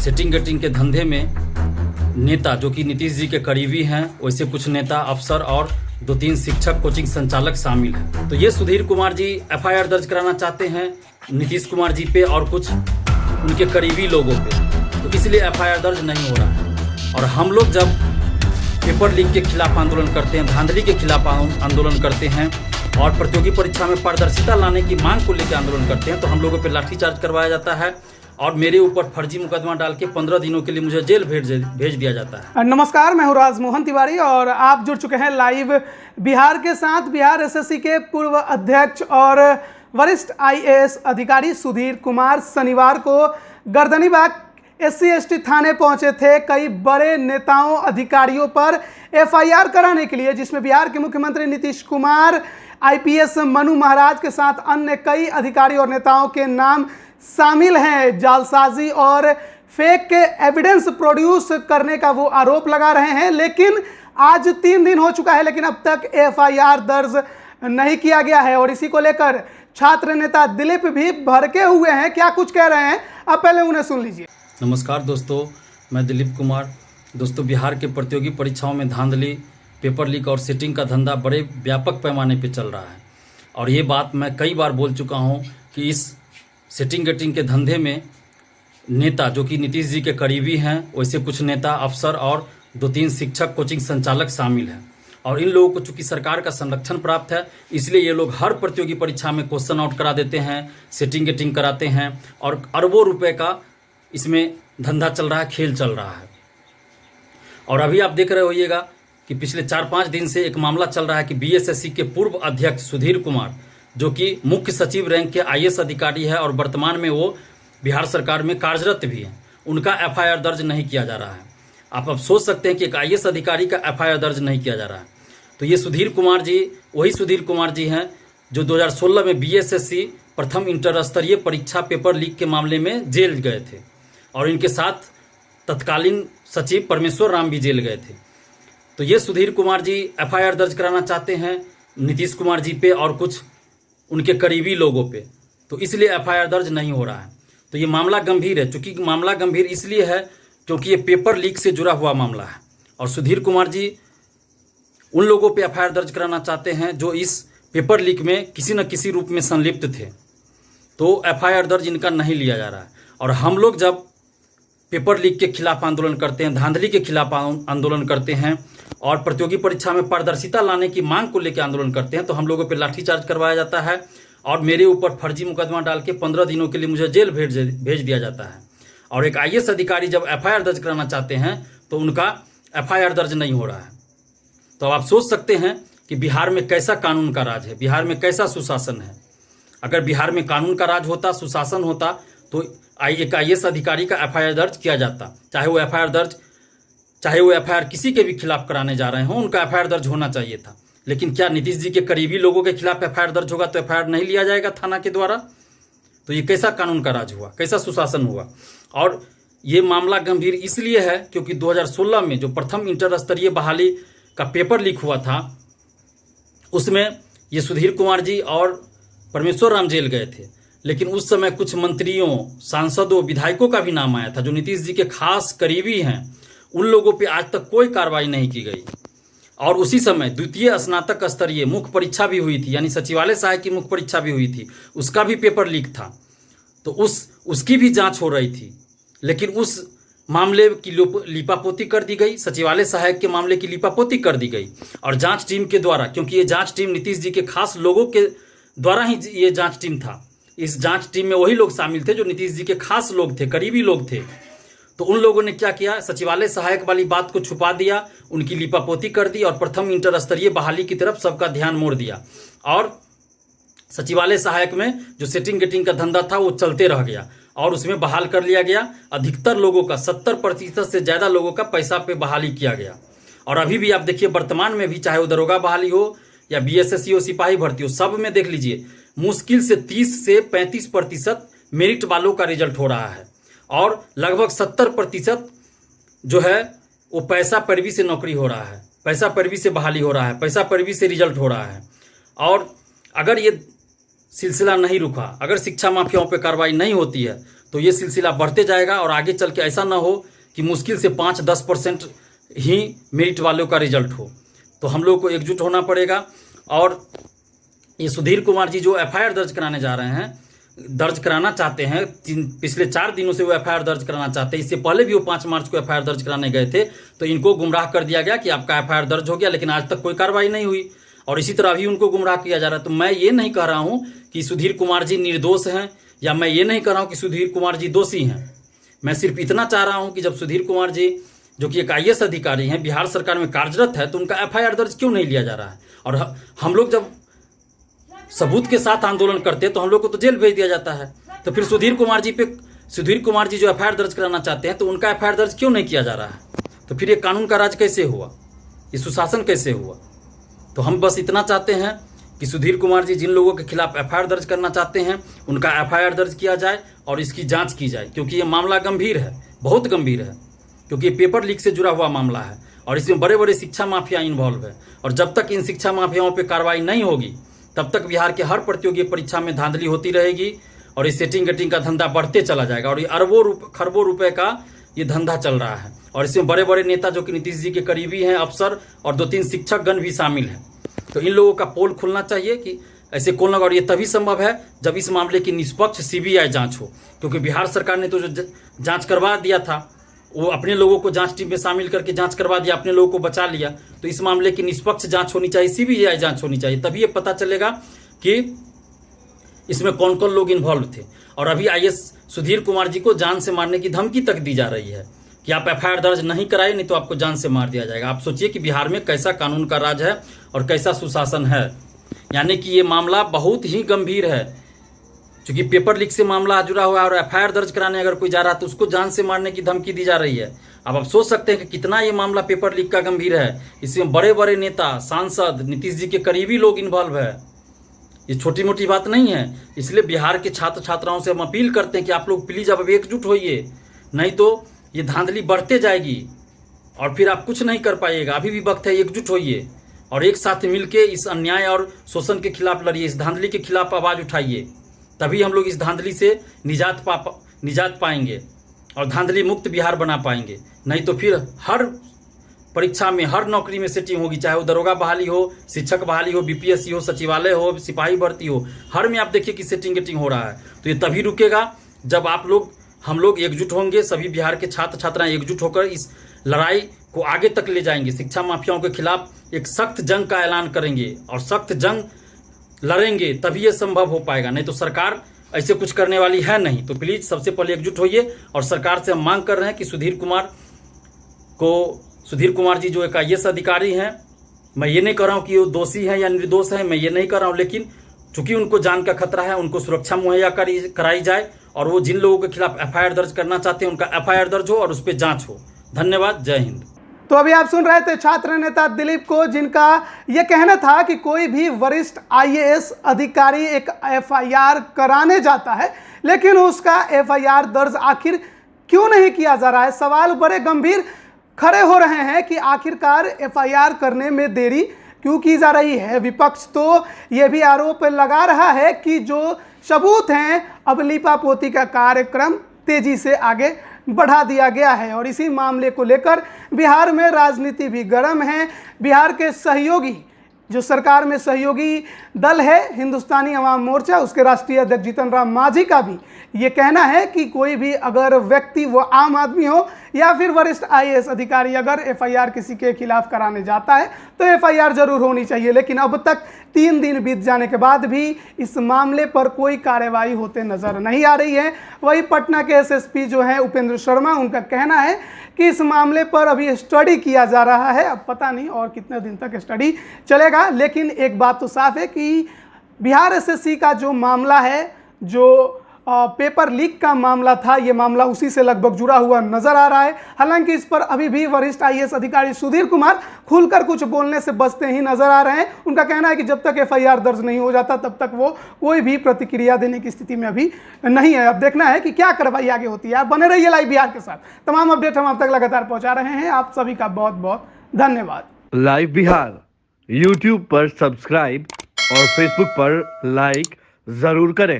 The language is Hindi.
सेटिंग गेटिंग के धंधे में नेता जो कि नीतीश जी के करीबी हैं, वैसे कुछ नेता, अफसर और 2-3 शिक्षक, कोचिंग संचालक शामिल हैं। तो ये सुधीर कुमार जी एफआईआर दर्ज कराना चाहते हैं नीतीश कुमार जी पे और कुछ उनके करीबी लोगों पे, तो इसलिए एफआईआर दर्ज नहीं हो रहा है। और हम लोग जब पेपर लीक के खिलाफ आंदोलन करते हैं, धांधली के खिलाफ आंदोलन करते हैं और प्रतियोगी परीक्षा में पारदर्शिता लाने की मांग को लेकर आंदोलन करते हैं, तो हम लोगों पर लाठीचार्ज करवाया जाता है और मेरे ऊपर फर्जी मुकदमा डाल के 15 दिनों के लिए मुझे जेल भेज दिया जाता है। नमस्कार, मैं हूं राजमोहन तिवारी और आप जुड़ चुके हैं लाइव बिहार के साथ। बिहार एसएससी के पूर्व अध्यक्ष और वरिष्ठ आईएएस अधिकारी सुधीर कुमार शनिवार को गर्दनीबाग SC/ST थाने पहुंचे थे कई बड़े नेताओं अधिकारियों पर एफआईआर कराने के लिए, जिसमें बिहार के मुख्यमंत्री नीतीश कुमार, आईपीएस मनु महाराज के साथ अन्य कई अधिकारी और नेताओं के नाम शामिल हैं। जालसाजी और फेक एविडेंस प्रोड्यूस करने का वो आरोप लगा रहे हैं, लेकिन आज 3 दिन हो चुका है लेकिन अब तक एफआईआर दर्ज नहीं किया गया है। और इसी को लेकर छात्र नेता दिलीप भी भड़के हुए हैं। क्या कुछ कह रहे हैं, अब पहले उन्हें सुन लीजिए। नमस्कार दोस्तों, मैं दिलीप कुमार। दोस्तों, बिहार के प्रतियोगी परीक्षाओं में धांधली, पेपर लीक और सेटिंग का धंधा बड़े व्यापक पैमाने पर चल रहा है और ये बात मैं कई बार बोल चुका हूँ कि इस सेटिंग गेटिंग के धंधे में नेता जो कि नीतीश जी के करीबी हैं, वैसे कुछ नेता, अफसर और 2-3 शिक्षक, कोचिंग संचालक शामिल हैं। और इन लोगों को चूंकि सरकार का संरक्षण प्राप्त है, इसलिए ये लोग हर प्रतियोगी परीक्षा में क्वेश्चन आउट करा देते हैं, सेटिंग गेटिंग कराते हैं और अरबों रुपए का इसमें धंधा चल रहा है, खेल चल रहा है। और अभी आप देख रहे होइएगा कि पिछले 4-5 दिन से एक मामला चल रहा है कि BSSC के पूर्व अध्यक्ष सुधीर कुमार, जो कि मुख्य सचिव रैंक के आईएएस अधिकारी है और वर्तमान में वो बिहार सरकार में कार्यरत भी हैं, उनका एफआईआर दर्ज नहीं किया जा रहा है। आप अब सोच सकते हैं कि एक आईएएस अधिकारी का एफआईआर दर्ज नहीं किया जा रहा है। तो ये सुधीर कुमार जी वही सुधीर कुमार जी हैं जो 2016 में BSSC प्रथम इंटर स्तरीय परीक्षा पेपर लीक के मामले में जेल गए थे और इनके साथ तत्कालीन सचिव परमेश्वर राम भी जेल गए थे। तो ये सुधीर कुमार जी एफआईआर दर्ज कराना चाहते हैं नीतीश कुमार जी पे और कुछ उनके करीबी लोगों पे, तो इसलिए एफआईआर दर्ज नहीं हो रहा है। तो ये मामला गंभीर है। चूंकि मामला गंभीर इसलिए है क्योंकि ये पेपर लीक से जुड़ा हुआ मामला है और सुधीर कुमार जी उन लोगों पे एफआईआर दर्ज कराना चाहते हैं जो इस पेपर लीक में किसी न किसी रूप में संलिप्त थे, तो एफआईआर दर्ज इनका नहीं लिया जा रहा है। और हम लोग जब पेपर लीक के खिलाफ आंदोलन करते हैं, धांधली के खिलाफ आंदोलन करते हैं और प्रतियोगी परीक्षा में पारदर्शिता लाने की मांग को लेकर आंदोलन करते हैं, तो हम लोगों पर लाठीचार्ज करवाया जाता है और मेरे ऊपर फर्जी मुकदमा डाल के 15 दिनों के लिए मुझे जेल भेज दिया जाता है। और एक आईएएस अधिकारी जब एफआईआर दर्ज कराना चाहते हैं तो उनका एफआईआर दर्ज नहीं हो रहा है। तो आप सोच सकते हैं कि बिहार में कैसा कानून का राज है, बिहार में कैसा सुशासन है। अगर बिहार में कानून का राज होता, सुशासन होता, तो एक आईएएस अधिकारी का एफआईआर दर्ज किया जाता। चाहे वो एफआईआर किसी के भी खिलाफ कराने जा रहे हों, उनका एफआईआर दर्ज होना चाहिए था। लेकिन क्या नीतीश जी के करीबी लोगों के खिलाफ एफआईआर दर्ज होगा तो एफआईआर नहीं लिया जाएगा थाना के द्वारा? तो ये कैसा कानून का राज हुआ, कैसा सुशासन हुआ? और ये मामला गंभीर इसलिए है क्योंकि 2016 में जो प्रथम इंटर स्तरीय बहाली का पेपर लीक हुआ था, उसमें ये सुधीर कुमार जी और परमेश्वर राम जेल गए थे, लेकिन उस समय कुछ मंत्रियों, सांसदों, विधायकों का भी नाम आया था जो नीतीश जी के खास करीबी हैं। उन लोगों पे आज तक कोई कार्रवाई नहीं की गई। और उसी समय द्वितीय स्नातक स्तरीय मुख्य परीक्षा भी हुई थी, यानी सचिवालय सहायक की मुख्य परीक्षा भी हुई थी, उसका भी पेपर लीक था। तो उसकी भी जांच हो रही थी, लेकिन उस मामले की लीपापोती कर दी गई, सचिवालय सहायक के मामले की लीपापोती कर दी गई। और जांच टीम के द्वारा, क्योंकि ये जांच टीम नीतीश जी के खास लोगों के द्वारा ही ये जांच टीम था, इस जांच टीम में वही लोग शामिल थे जो नीतीश जी के खास लोग थे, करीबी लोग थे। तो उन लोगों ने क्या किया, सचिवालय सहायक वाली बात को छुपा दिया, उनकी लीपापोती कर दी और प्रथम इंटर स्तरीय बहाली की तरफ सबका ध्यान मोड़ दिया। और सचिवालय सहायक में जो सेटिंग गेटिंग का धंधा था वो चलते रह गया और उसमें बहाल कर लिया गया। अधिकतर लोगों का, 70% से ज़्यादा लोगों का पैसा पे बहाली किया गया। और अभी भी आप देखिए, वर्तमान में भी चाहे वो दरोगा बहाली हो या BSSC हो, सिपाही भर्ती हो, सब में देख लीजिए मुश्किल से 30 से 35% मेरिट वालों का रिजल्ट हो रहा है और लगभग 70% जो है वो पैसा पैरवी से नौकरी हो रहा है, पैसा पैरवी से बहाली हो रहा है, पैसा पैरवी से रिजल्ट हो रहा है। और अगर ये सिलसिला नहीं रुका, अगर शिक्षा माफियाओं पे कार्रवाई नहीं होती है, तो ये सिलसिला बढ़ते जाएगा और आगे चल के ऐसा ना हो कि मुश्किल से 5-10% ही मेरिट वालों का रिजल्ट हो। तो हम लोग को एकजुट होना पड़ेगा। और ये सुधीर कुमार जी जो एफआईआर दर्ज कराने जा रहे हैं, दर्ज कराना चाहते हैं, पिछले 4 दिनों से वो एफआईआर दर्ज कराना चाहते हैं। इससे पहले भी वो 5 मार्च को एफआईआर दर्ज कराने गए थे, तो इनको गुमराह कर दिया गया कि आपका एफआईआर दर्ज हो गया, लेकिन आज तक कोई कार्रवाई नहीं हुई और इसी तरह भी उनको गुमराह किया जा रहा है। तो मैं ये नहीं कह रहा हूं कि सुधीर कुमार जी निर्दोष हैं, या मैं ये नहीं कह रहा हूं कि सुधीर कुमार जी दोषी हैं। मैं सिर्फ इतना चाह रहा हूं कि जब सुधीर कुमार जी जो कि एक IAS अधिकारी हैं, बिहार सरकार में कार्यरत है, तो उनका एफआईआर दर्ज क्यों नहीं लिया जा रहा है। और हम लोग जब सबूत के साथ आंदोलन करते हैं तो हम लोग को तो जेल भेज दिया जाता है। तो फिर सुधीर कुमार जी जो एफआईआर दर्ज कराना चाहते हैं, तो उनका एफआईआर दर्ज क्यों नहीं किया जा रहा है। तो फिर ये कानून का राज कैसे हुआ, ये सुशासन कैसे हुआ। तो हम बस इतना चाहते हैं कि सुधीर कुमार जी जिन लोगों के खिलाफ एफआईआर दर्ज करना चाहते हैं, उनका एफआईआर दर्ज किया जाए और इसकी जांच की जाए, क्योंकि ये मामला गंभीर है, बहुत गंभीर है, क्योंकि ये पेपर लीक से जुड़ा हुआ मामला है और इसमें बड़े बड़े शिक्षा माफिया इन्वॉल्व है। और जब तक इन शिक्षा माफियाओं पर कार्रवाई नहीं होगी, तब तक बिहार के हर प्रतियोगी परीक्षा में धांधली होती रहेगी और ये सेटिंग गेटिंग का धंधा बढ़ते चला जाएगा। और ये खरबों रुपए का ये धंधा चल रहा है और इसमें बड़े बड़े नेता जो कि नीतीश जी के करीबी हैं, अफसर और 2-3 शिक्षकगण भी शामिल हैं। तो इन लोगों का पोल खुलना चाहिए कि ऐसे कौन लगा। और ये तभी संभव है जब इस मामले की निष्पक्ष CBI जांच हो, क्योंकि बिहार सरकार ने तो जो जांच करवा दिया था, वो अपने लोगों को जांच टीम में शामिल करके जांच करवा दिया, अपने लोगों को बचा लिया। तो इस मामले की निष्पक्ष जांच होनी चाहिए, CBI जांच होनी चाहिए, तभी ये पता चलेगा कि इसमें कौन कौन लोग इन्वॉल्व थे। और अभी IAS सुधीर कुमार जी को जान से मारने की धमकी तक दी जा रही है कि आप एफआईआर दर्ज नहीं कराए, नहीं तो आपको जान से मार दिया जाएगा। आप सोचिए कि बिहार में कैसा कानून का राज है और कैसा सुशासन है। यानी कि ये मामला बहुत ही गंभीर है, क्योंकि पेपर लीक से मामला जुड़ा हुआ है और एफआईआर दर्ज कराने अगर कोई जा रहा है तो उसको जान से मारने की धमकी दी जा रही है। अब आप सोच सकते हैं कि कितना ये मामला पेपर लीक का गंभीर है। इसमें बड़े बड़े नेता, सांसद, नीतीश जी के करीबी लोग इन्वॉल्व है। ये छोटी मोटी बात नहीं है। इसलिए बिहार के छात्र छात्राओं से हम अपील करते हैं कि आप लोग प्लीज अब एकजुट होइए, नहीं तो ये धांधली बढ़ते जाएगी और फिर आप कुछ नहीं कर पाइएगा। अभी भी वक्त है, एकजुट होइए और एक साथ मिलके इस अन्याय और शोषण के खिलाफ लड़िए, इस धांधली के खिलाफ आवाज उठाइए। तभी हम लोग इस धांधली से निजात पाएंगे और धांधली मुक्त बिहार बना पाएंगे। नहीं तो फिर हर परीक्षा में, हर नौकरी में सेटिंग होगी, चाहे वो दरोगा बहाली हो, शिक्षक बहाली हो, BPSC हो, सचिवालय हो, सिपाही भर्ती हो, हर में आप देखिए कि सेटिंग गेटिंग हो रहा है। तो ये तभी रुकेगा जब हम लोग एकजुट होंगे। सभी बिहार के छात्र छात्राएं एकजुट होकर इस लड़ाई को आगे तक ले जाएंगे। शिक्षा माफियाओं के खिलाफ एक सख्त जंग का ऐलान करेंगे और सख्त जंग लड़ेंगे, तभी ये संभव हो पाएगा। नहीं तो सरकार ऐसे कुछ करने वाली है नहीं। तो प्लीज सबसे पहले एकजुट होइए और सरकार से हम मांग कर रहे हैं कि सुधीर कुमार जी जो एक IAS अधिकारी हैं, मैं ये नहीं कह रहा हूँ कि वो दोषी हैं या निर्दोष हैं, मैं ये नहीं कह रहा हूँ, लेकिन चूंकि उनको जान का खतरा है, उनको सुरक्षा मुहैया कराई जाए और वो जिन लोगों के खिलाफ एफआईआर दर्ज करना चाहते हैं, उनका एफआईआर दर्ज हो और उस पर जांच हो। धन्यवाद, जय हिंद। तो अभी आप सुन रहे थे छात्र नेता दिलीप को, जिनका यह कहना था कि कोई भी वरिष्ठ IAS अधिकारी एक एफआईआर कराने जाता है, लेकिन उसका एफआईआर दर्ज आखिर क्यों नहीं किया जा रहा है। सवाल बड़े गंभीर खड़े हो रहे हैं कि आखिरकार एफआईआर करने में देरी क्यों की जा रही है। विपक्ष तो यह भी आरोप लगा रहा है कि जो सबूत हैं, अब लीपापोती का कार्यक्रम तेजी से आगे बढ़ा दिया गया है और इसी मामले को लेकर बिहार में राजनीति भी गर्म है। बिहार के सहयोगी, जो सरकार में सहयोगी दल है हिंदुस्तानी अवाम मोर्चा, उसके राष्ट्रीय अध्यक्ष जीतन राम मांझी का भी ये कहना है कि कोई भी अगर व्यक्ति, वो आम आदमी हो या फिर वरिष्ठ IAS अधिकारी, अगर एफआईआर किसी के खिलाफ कराने जाता है तो एफआईआर जरूर होनी चाहिए। लेकिन अब तक 3 दिन बीत जाने के बाद भी इस मामले पर कोई कार्रवाई होते नजर नहीं आ रही है। वही पटना के SSP जो हैं उपेंद्र शर्मा, उनका कहना है कि इस मामले पर अभी स्टडी किया जा रहा है। अब पता नहीं और कितने दिन तक स्टडी चलेगा, लेकिन एक बात तो साफ है कि बिहार SSC का जो मामला है, जो पेपर लीक का मामला था, ये मामला उसी से लगभग जुड़ा हुआ नजर आ रहा है। हालांकि इस पर अभी भी वरिष्ठ IAS अधिकारी सुधीर कुमार खुलकर कुछ बोलने से बचते ही नजर आ रहे हैं। उनका कहना है कि जब तक एफआईआर दर्ज नहीं हो जाता तब तक वो कोई भी प्रतिक्रिया देने की स्थिति में अभी नहीं है। अब देखना है कि क्या कार्रवाई आगे होती है। आप बने रहिए लाइव बिहार के साथ, तमाम अपडेट हम आप तक लगातार पहुंचा रहे हैं। आप सभी का बहुत बहुत धन्यवाद। लाइव बिहार YouTube पर सब्सक्राइब और Facebook पर लाइक जरूर करें।